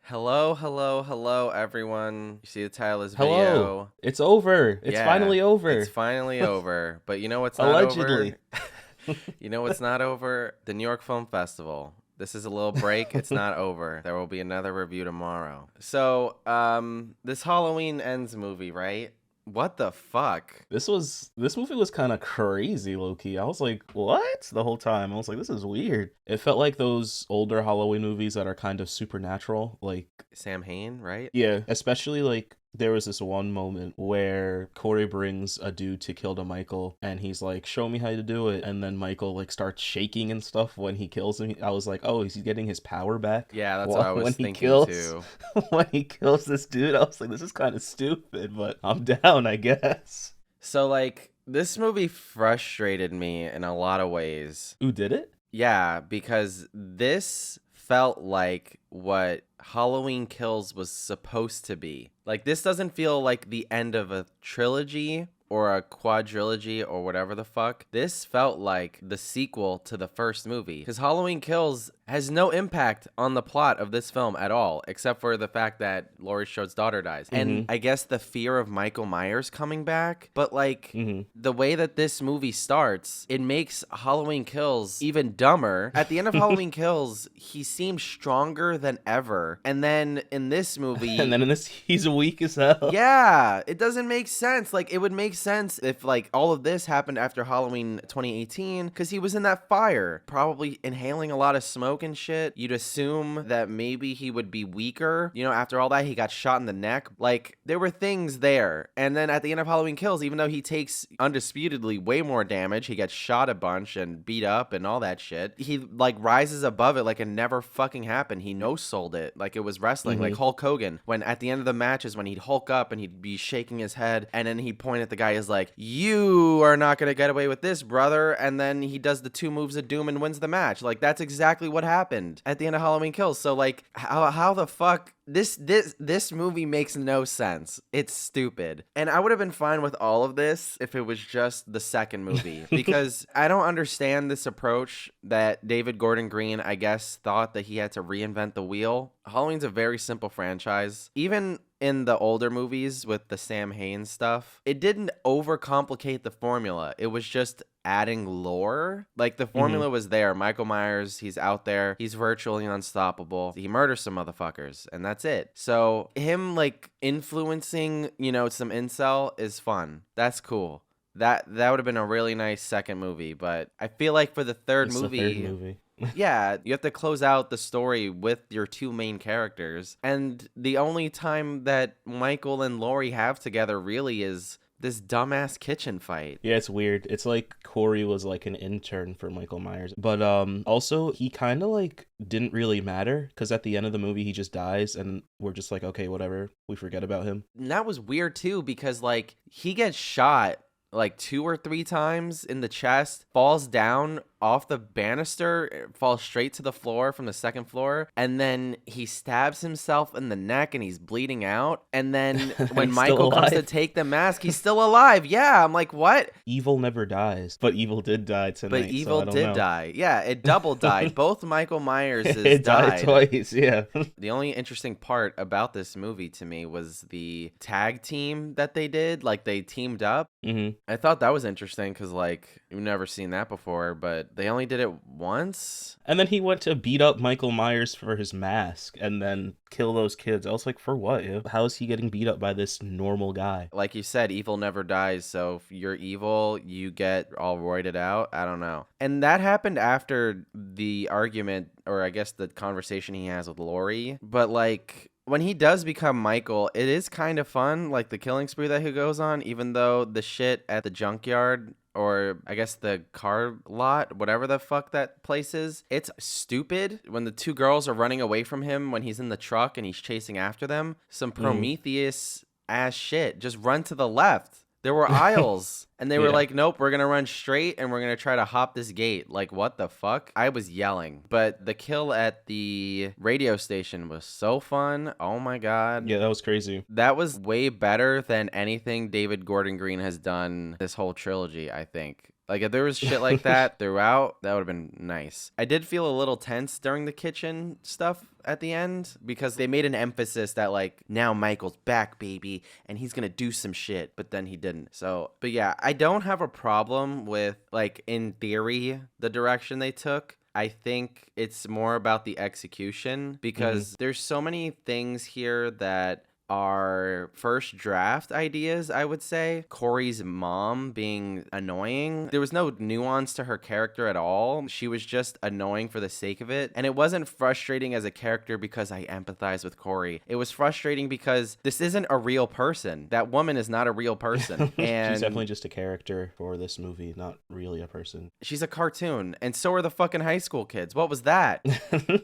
Hello, hello, hello, everyone. You see the title of this Hello. video? It's over. It's Yeah, finally it's over. finally over. But you know what's not over? Allegedly. You know what's not over? The New York Film Festival. This is a little break. It's not over. There will be another review tomorrow. So, this Halloween Ends movie, right? What the fuck? This movie was kind of crazy, low key. I was like, "What?" the whole time. I was like, "This is weird." It felt like those older Halloween movies that are kind of supernatural, like Sam Hain, right? yeah, especially like there was this one moment where Corey brings a dude to kill to Michael and he's like, "Show me how to do it." And then Michael like starts shaking and stuff when he kills him. I was like, "Oh, is he getting his power back?" Yeah, that's what Well, I when was he thinking kills too. when he kills this dude, I was like, "This is kind of stupid, but I'm down, I guess." So, like, this movie frustrated me in a lot of ways. Who did it? Yeah, because this felt like what Halloween Kills was supposed to be. Like, this doesn't feel like the end of a trilogy or a quadrilogy or whatever the fuck. This felt like the sequel to the first movie. Because Halloween Kills has no impact on the plot of this film at all, except for the fact that Laurie Strode's daughter dies. And Mm-hmm. I guess the fear of Michael Myers coming back. But, like, Mm-hmm. the way that this movie starts, it makes Halloween Kills even dumber. At the end of Halloween Kills, he seems stronger than ever. And then in this And movie, then in this, he's weak as hell. yeah, it doesn't make sense. Like, it would make sense if, like, all of this happened after Halloween 2018, because he was in that fire, probably inhaling a lot of smoke and shit. You'd assume that maybe he would be weaker. You know, after all that, he got shot in the neck. Like, there were things there. And then at the end of Halloween Kills, even though he takes undisputedly way more damage, he gets shot a bunch and beat up and all that shit, he, like, rises above it like it never fucking happened. He no-sold it like it was wrestling, like Mm-hmm. Hulk Hogan, when at the end of the matches, when he'd Hulk up and he'd be shaking his head, and then he'd point at the guy, is like, "You are not gonna get away with this, brother," and then he does the two moves of doom and wins the match. Like, that's exactly what happened at the end of Halloween Kills. So, like, how the fuck this movie makes no sense. It's stupid. And I would have been fine with all of this if it was just the second movie, because I don't understand this approach that David Gordon Green, I guess, thought that he had to reinvent the wheel. Halloween's a very simple franchise. Even in the older movies with the Sam Hain stuff, it didn't overcomplicate the formula. It was just adding lore. Like, the Mm-hmm. formula was there. Michael Myers, he's out there. He's virtually unstoppable. He murders some motherfuckers, and that's it. So him, like, influencing, you know, some incel is fun. That's cool. That would have been a really nice second movie, but I feel like for the third It's the third movie, movie. yeah, you have to close out the story with your two main characters. And the only time that Michael and Laurie have together really is this dumbass kitchen fight. Yeah, it's weird. It's like Corey was like an intern for Michael Myers. But also he kind of like didn't really matter because at the end of the movie he just dies and we're just like, okay, whatever. We forget about him. And that was weird too, because, like, he gets shot like 2 or 3 times in the chest, falls down off the banister, falls straight to the floor from the second floor, and then he stabs himself in the neck and he's bleeding out. And then when He's still Michael comes to alive. take the mask, he's still alive. Yeah, I'm like, what? Evil never dies, but evil did die But tonight, so evil I don't did know. die. Yeah, it double died. Both Michael Myerses It died died. twice, yeah. The only interesting part about this movie to me was the tag team that they did. Like, they teamed up. hmm I thought that was interesting because, like, you've never seen that before, but they only did it once. And then he went to beat up Michael Myers for his mask and then kill those kids. I was like, for what? Yeah? How is he getting beat up by this normal guy? Like you said, evil never dies. So if you're evil, you get all roided out. I don't know. And that happened after the argument, or I guess the conversation he has with Laurie. But, like, when he does become Michael, it is kind of fun, like the killing spree that he goes on, even though the shit at the junkyard, or I guess the car lot, whatever the fuck that place is, it's stupid. When the two girls are running away from him when he's in the truck and he's chasing after them, some Prometheus ass shit. Just run to the left. There were aisles, and they were Yeah. like, nope, we're going to run straight, and we're going to try to hop this gate. Like, what the fuck? I was yelling. But the kill at the radio station was so fun. Oh, my God. Yeah, that was crazy. That was way better than anything David Gordon Green has done this whole trilogy, I think. Like, if there was shit like that throughout, that would have been nice. I did feel a little tense during the kitchen stuff at the end because they made an emphasis that, like, now Michael's back, baby, and he's gonna do some shit, but then he didn't. So, but yeah, I don't have a problem with, like, in theory, the direction they took. I think it's more about the execution because there's so many things here that are first draft ideas, I would say. Corey's mom being annoying. There was no nuance to her character at all. She was just annoying for the sake of it. And it wasn't frustrating as a character because I empathize with Corey. It was frustrating because this isn't a real person. That woman is not a real person. And she's definitely just a character for this movie, not really a person. She's a cartoon. And so are the fucking high school kids. What was that?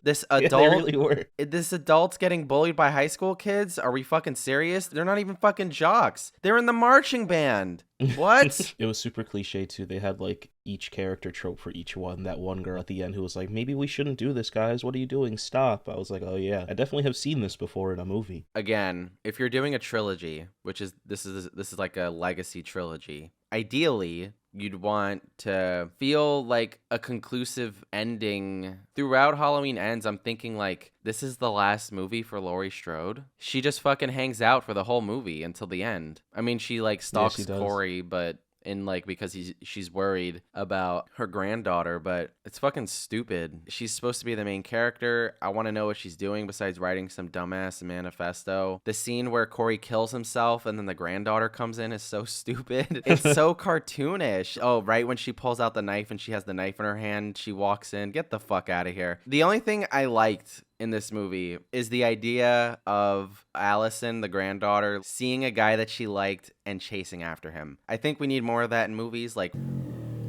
This adult, Yeah, they really were. This adult's getting bullied by high school kids? Are we fucking serious? They're not even fucking jocks. They're in the marching band. What? It was super cliche too. They had like each character trope for each one. That one girl at the end who was like, maybe we shouldn't do this, guys. What are you doing? Stop. I was like, oh yeah, I definitely have seen this before in a movie. Again, if you're doing a trilogy, which is this is like a legacy trilogy, ideally you'd want to feel like a conclusive ending throughout Halloween Ends. I'm thinking like this is the last movie for Laurie Strode. She just fucking hangs out for the whole movie until the end. I mean, she like stalks Corey, but in like because she's worried about her granddaughter, but it's fucking stupid. She's supposed to be the main character. I want to know what she's doing besides writing some dumbass manifesto. The scene where Corey kills himself and then the granddaughter comes in is so stupid. It's so cartoonish. Oh, right when she pulls out the knife and she has the knife in her hand, she walks in. Get the fuck out of here. The only thing I liked in this movie is the idea of Allison, the granddaughter, seeing a guy that she liked and chasing after him. I think we need more of that in movies. Like,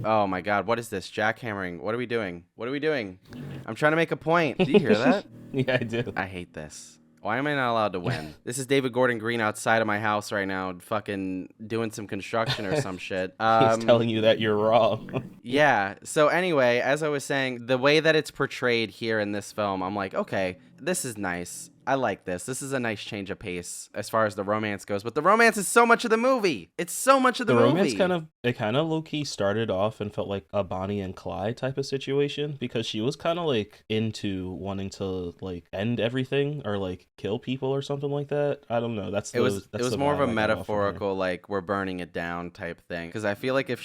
oh my God, what is this? Jackhammering. What are we doing? What are we doing? I'm trying to make a point. Do you hear that? Yeah, I do. I hate this. Why am I not allowed to win? This is David Gordon Green outside of my house right now, fucking doing some construction or some shit. He's telling you that you're wrong. Yeah. So anyway, as I was saying, the way that it's portrayed here in this film, I'm like, okay, this is nice. I like this. This is a nice change of pace as far as the romance goes. But the romance is so much of the movie. It's so much of the movie. The romance kind of low-key started off and felt like a Bonnie and Clyde type of situation because she was kind of like into wanting to like end everything or like kill people or something like that. I don't know. It was more of a metaphorical like we're burning it down type thing. Because I feel like if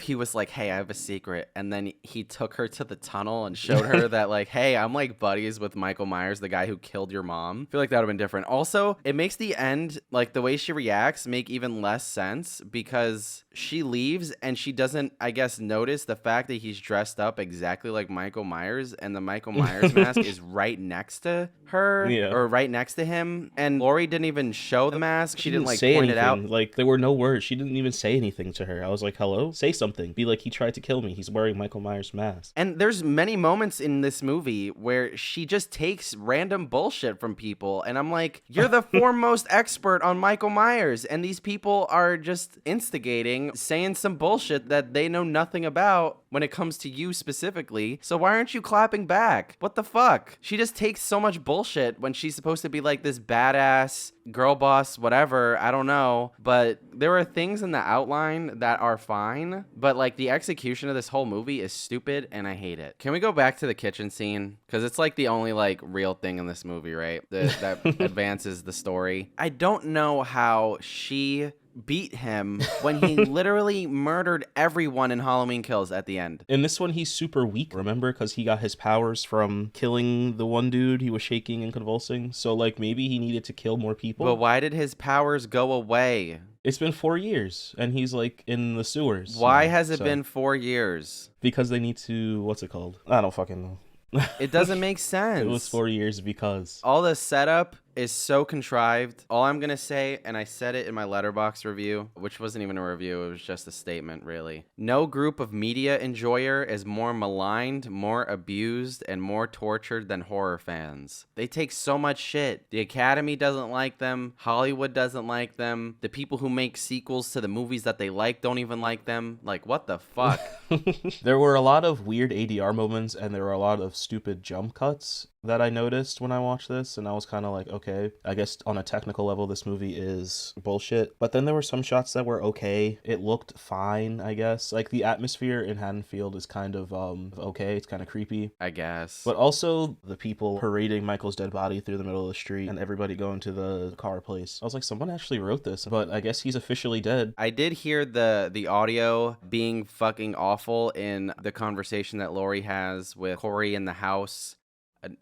he was like, hey, I have a secret, and then he took her to the tunnel and showed her that like, hey, I'm like buddies with Michael Myers, the guy who killed your mom. I feel like that would have been different. Also, it makes the end, like the way she reacts, make even less sense because she leaves and she doesn't, I guess, notice the fact that he's dressed up exactly like Michael Myers and the Michael Myers mask is right next to her or right next to him. And Laurie didn't even show the mask. She didn't like say point anything. It out. Like there were no words. She didn't even say anything to her. I was like, hello? Say something. Be like, he tried to kill me. He's wearing Michael Myers' mask. And there's many moments in this movie where she just takes random bullshit from people, and I'm like, you're the foremost expert on Michael Myers, and these people are just instigating, saying some bullshit that they know nothing about when it comes to you specifically. So why aren't you clapping back? What the fuck? She just takes so much bullshit when she's supposed to be like this badass girl boss, whatever. I don't know, but there are things in the outline that are fine, but like the execution of this whole movie is stupid and I hate it. Can we go back to the kitchen scene? Because it's like the only like real thing in this movie, right? That advances the story. I don't know how she beat him when he literally murdered everyone in Halloween Kills at the end. In this one, he's super weak, remember? Because he got his powers from killing the one dude. He was shaking and convulsing. So, like, maybe he needed to kill more people. But why did his powers go away? It's been 4 years, and he's, like, in the sewers. Why has it been 4 years? Because they need to... What's it called? I don't fucking know. It doesn't make sense. It was 4 years because... All the setup is so contrived. All I'm gonna say, and I said it in my Letterboxd review, which wasn't even a review, it was just a statement, really. No group of media enjoyer is more maligned, more abused, and more tortured than horror fans. They take so much shit. The Academy doesn't like them. Hollywood doesn't like them. The people who make sequels to the movies that they like don't even like them. Like, what the fuck? There were a lot of weird ADR moments, and there were a lot of stupid jump cuts. that I noticed when I watched this, and I was kind of like, okay, I guess on a technical level, this movie is bullshit. But then there were some shots that were okay. It looked fine, I guess. Like the atmosphere in Haddonfield is kind of okay. It's kind of creepy. I guess. But also the people parading Michael's dead body through the middle of the street and everybody going to the car place. I was like, someone actually wrote this, but I guess he's officially dead. I did hear the audio being fucking awful in the conversation that Laurie has with Corey in the house.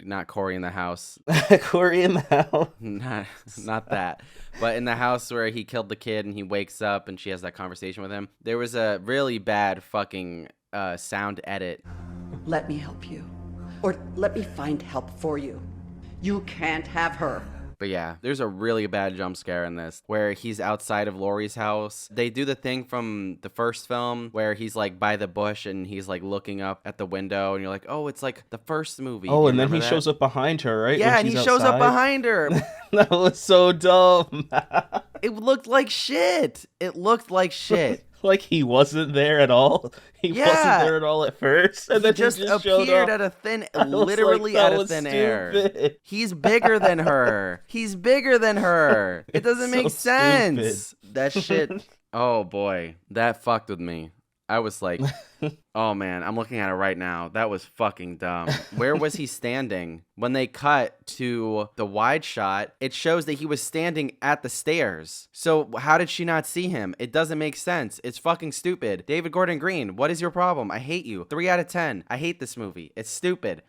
Not Corey in the house. Corey in the house. Not that. But in the house where he killed the kid and he wakes up and she has that conversation with him. There was a really bad fucking sound edit. Let me help you. Or let me find help for you. You can't have her. But yeah, there's a really bad jump scare in this where he's outside of Laurie's house. They do the thing from the first film where he's like by the bush and he's like looking up at the window and you're like, oh, it's like the first movie. Oh, and then he shows up behind her, right? Yeah, and he shows up behind her. That was so dumb. It looked like shit. It looked like shit. Like he wasn't there at all. He wasn't there at all at first, and then he just appeared out of literally out of thin air. He's bigger than her. He's bigger than her. It doesn't make sense. Stupid. That shit. Oh boy, that fucked with me. I was like, oh man, I'm looking at it right now. That was fucking dumb. Where was he standing? When they cut to the wide shot, it shows that he was standing at the stairs. So how did she not see him? It doesn't make sense. It's fucking stupid. David Gordon Green, what is your problem? I hate you. 3 out of 10. I hate this movie. It's stupid.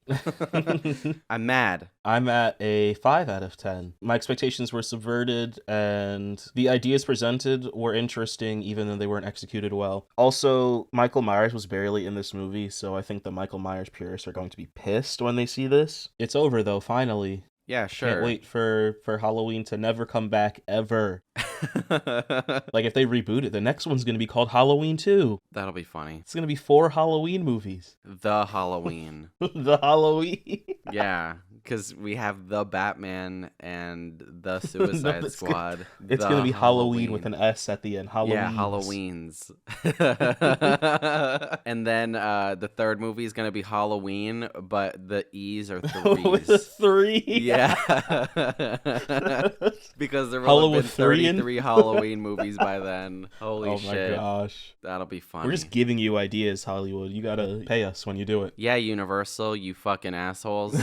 I'm mad. I'm at a 5 out of 10. My expectations were subverted, and the ideas presented were interesting, even though they weren't executed well. Also, Michael Myers was barely in this movie, so I think the Michael Myers purists are going to be pissed when they see this. It's over, though, finally. Yeah, sure. Can't wait for Halloween to never come back, ever. Like, if they reboot it, the next one's going to be called Halloween 2. That'll be funny. It's going to be 4 Halloween movies. The Halloween. The Halloween. Yeah, because we have the Batman and the Suicide Squad. It's going to be Halloween with an S at the end. Halloween. Yeah, Halloweens. And then the third movie is going to be Halloween, but the E's are 3s. With a 3? Yeah. Because there will have been 33 Halloween movies by then. Holy shit. Oh my gosh. That'll be funny. We're just giving you ideas, Hollywood. You gotta pay us when you do it. Yeah, Universal, you fucking assholes.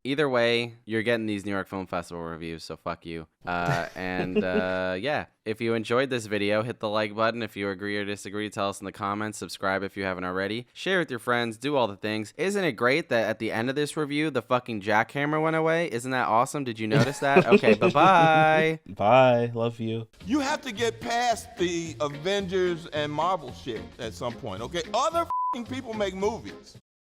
Either way, you're getting these New York Film Festival reviews, so fuck you. Yeah, if you enjoyed this video, hit the like button. If you agree or disagree, tell us in the comments. Subscribe if you haven't already. Share with your friends. Do all the things. Isn't it great that at the end of this review, the fucking jackhammer went away? Isn't that awesome? Did you notice that? Okay, bye-bye. Bye. Love you. You have to get past the Avengers and Marvel shit at some point, okay? Other people make movies.